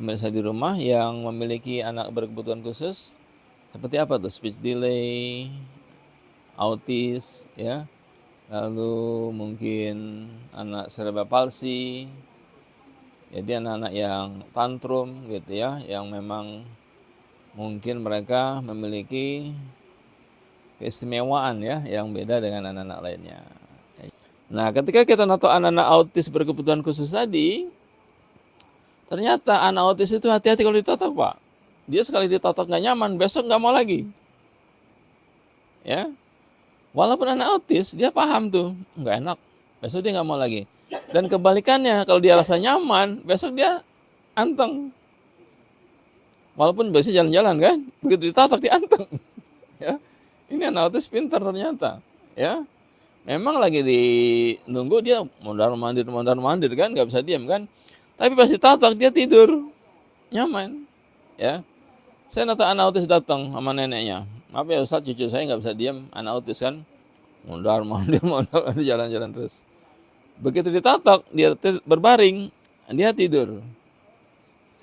pemirsa di rumah yang memiliki anak berkebutuhan khusus, seperti apa tuh? Speech delay, autis, ya, lalu mungkin anak cerebral palsy, jadi anak-anak yang tantrum gitu ya, yang memang mungkin mereka memiliki keistimewaan ya, yang beda dengan anak-anak lainnya. Nah, ketika kita nonton anak-anak autis berkebutuhan khusus tadi, ternyata anak autis itu hati-hati kalau ditotok, Pak. Dia sekali ditotok nggak nyaman, besok nggak mau lagi. Ya, walaupun anak autis, dia paham tuh, nggak enak. Besok dia nggak mau lagi. Dan kebalikannya, kalau dia rasa nyaman, besok dia anteng. Walaupun biasanya jalan-jalan kan, begitu ditotok dia anteng. Ya, ini anak autis pintar ternyata. Ya, memang lagi di nunggu dia mondar mandir kan, nggak bisa diam kan. Tapi pasti totok dia tidur, nyaman. Ya, saya nonton anak autis datang sama neneknya. Maaf ya Ustaz, cucu saya nggak bisa diam, anak autis kan. Mondar mandir jalan-jalan terus. Begitu ditotok, dia berbaring, dia tidur.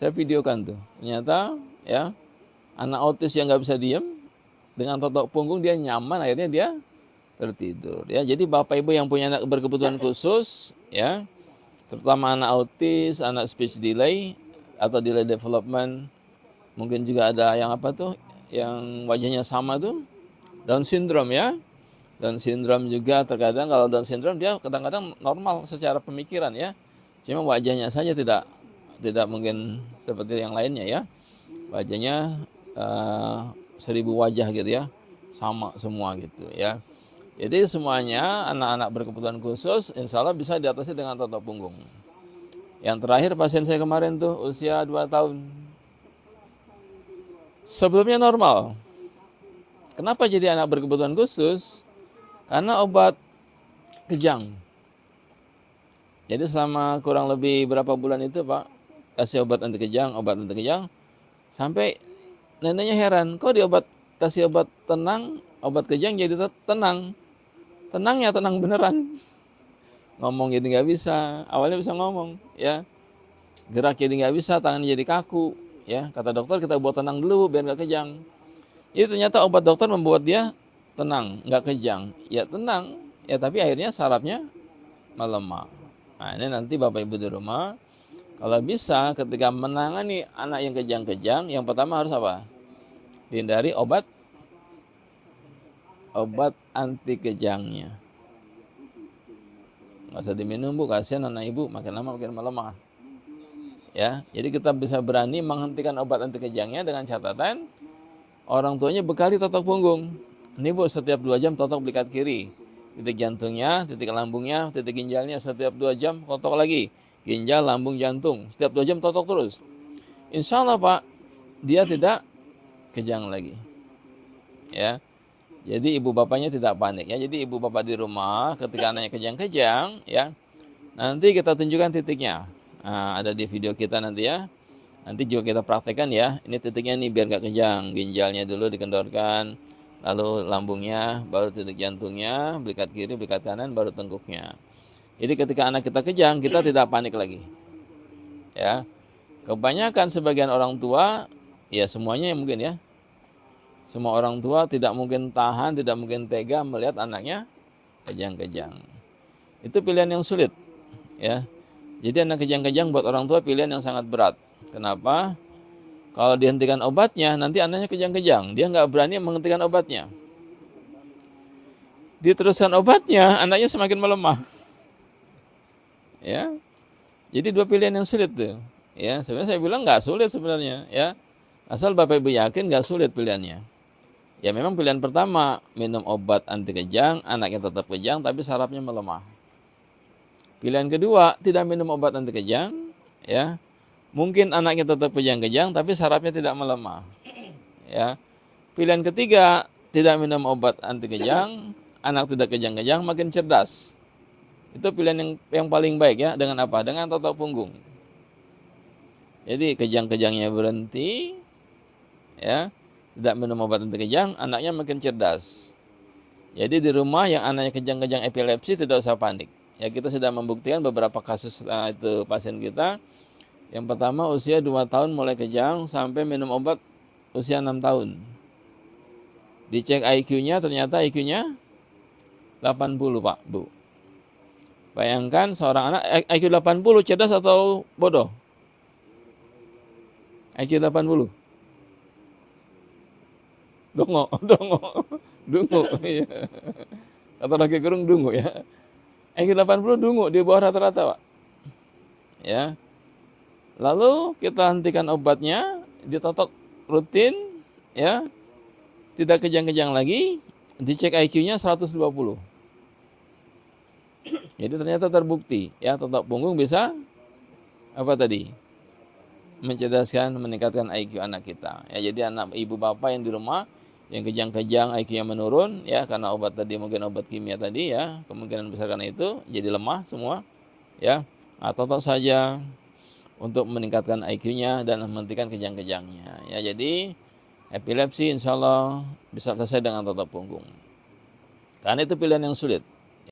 Saya videokan tuh. Ternyata ya, anak autis yang nggak bisa diam dengan totok punggung dia nyaman, akhirnya dia tertidur. Ya, jadi Bapak Ibu yang punya anak berkebutuhan khusus, ya, terutama anak autis, anak speech delay atau delay development, mungkin juga ada yang apa tuh, yang wajahnya sama tuh, Down syndrome ya. Down syndrome juga terkadang kalau Down syndrome dia kadang-kadang normal secara pemikiran ya. Cuma wajahnya saja tidak mungkin seperti yang lainnya ya. Wajahnya 1000 wajah gitu ya. Sama semua gitu ya. Jadi semuanya anak-anak berkebutuhan khusus insya Allah bisa diatasi dengan totok punggung. Yang terakhir pasien saya kemarin tuh usia 2 tahun. Sebelumnya normal. Kenapa jadi anak berkebutuhan khusus? Karena obat kejang. Jadi selama kurang lebih berapa bulan itu Pak, kasih obat anti kejang, sampai neneknya heran, kok kasih obat tenang, obat kejang jadi tenang. Tenangnya tenang beneran. Ngomong jadi nggak bisa, awalnya bisa ngomong, ya. Gerak jadi nggak bisa, tangan jadi kaku, ya. Kata dokter kita buat tenang dulu biar nggak kejang. Jadi ternyata obat dokter membuat dia tenang, nggak kejang. Ya tenang, ya tapi akhirnya sarafnya melemah. Nah ini nanti Bapak Ibu di rumah, kalau bisa ketika menangani anak yang kejang-kejang, yang pertama harus apa? Dihindari obat anti kejangnya. Nggak usah diminum Bu, kasihan anak ibu makin lama makin melemah. Ya, jadi kita bisa berani menghentikan obat anti kejangnya dengan catatan orang tuanya bekali totok punggung. Ini Bu, setiap 2 jam totok belikat kiri. Titik jantungnya, titik lambungnya, titik ginjalnya setiap 2 jam totok lagi. Ginjal, lambung, jantung. Setiap 2 jam totok terus. Insya Allah Pak, dia tidak kejang lagi. Ya. Jadi ibu bapaknya tidak panik ya. Jadi ibu bapak di rumah ketika anaknya kejang-kejang ya, nanti kita tunjukkan titiknya. Nah, ada di video kita nanti ya. Nanti juga kita praktekkan ya. Ini titiknya nih biar gak kejang. Ginjalnya dulu dikendorkan, lalu lambungnya, baru titik jantungnya, belikat kiri, belikat kanan, baru tengkuknya. Jadi ketika anak kita kejang, kita tidak panik lagi. Ya. Kebanyakan sebagian orang tua, ya semuanya yang mungkin ya. Semua orang tua tidak mungkin tahan, tidak mungkin tega melihat anaknya kejang-kejang. Itu pilihan yang sulit, ya. Jadi anak kejang-kejang buat orang tua pilihan yang sangat berat. Kenapa? Kalau dihentikan obatnya, nanti anaknya kejang-kejang. Dia nggak berani menghentikan obatnya. Diteruskan obatnya, anaknya semakin melemah. Ya, jadi 2 pilihan yang sulit tuh. Ya, sebenarnya saya bilang nggak sulit sebenarnya. Ya, asal Bapak Ibu yakin nggak sulit pilihannya. Ya memang pilihan pertama, minum obat anti kejang, anaknya tetap kejang tapi sarafnya melemah. Pilihan kedua, tidak minum obat anti kejang, ya. Mungkin anaknya tetap kejang-kejang tapi sarafnya tidak melemah. Ya. Pilihan ketiga, tidak minum obat anti kejang, anak tidak kejang-kejang, makin cerdas. Itu pilihan yang paling baik ya, dengan apa? Dengan totok punggung. Jadi kejang-kejangnya berhenti, ya. Tidak minum obat anti kejang, anaknya makin cerdas. Jadi di rumah yang anaknya kejang-kejang epilepsi tidak usah panik. Ya kita sudah membuktikan beberapa kasus itu pasien kita Yang pertama usia 2 tahun mulai kejang sampai minum obat usia 6 tahun. Dicek IQ-nya, ternyata IQ-nya 80 Pak, Bu. Bayangkan seorang anak IQ 80 cerdas atau bodoh? IQ 80. Dongo, dongo, dungu. Iya. Kata Rocky Gerung dungu ya. IQ 80 dungu, di bawah rata-rata Pak. Ya. Lalu kita hentikan obatnya, ditotok rutin, ya, tidak kejang-kejang lagi, dicek IQ-nya 120. Jadi ternyata terbukti, ya, totok punggung bisa apa tadi? Mencerdaskan, meningkatkan IQ anak kita. Ya, jadi anak ibu bapak yang di rumah yang kejang-kejang IQ-nya menurun, ya, karena obat tadi mungkin obat kimia tadi, ya, kemungkinan besar karena itu jadi lemah semua, ya. Nah, totok saja untuk meningkatkan IQ-nya dan menghentikan kejang-kejangnya. Ya, jadi epilepsi insya Allah bisa selesai dengan totok punggung. Karena itu pilihan yang sulit.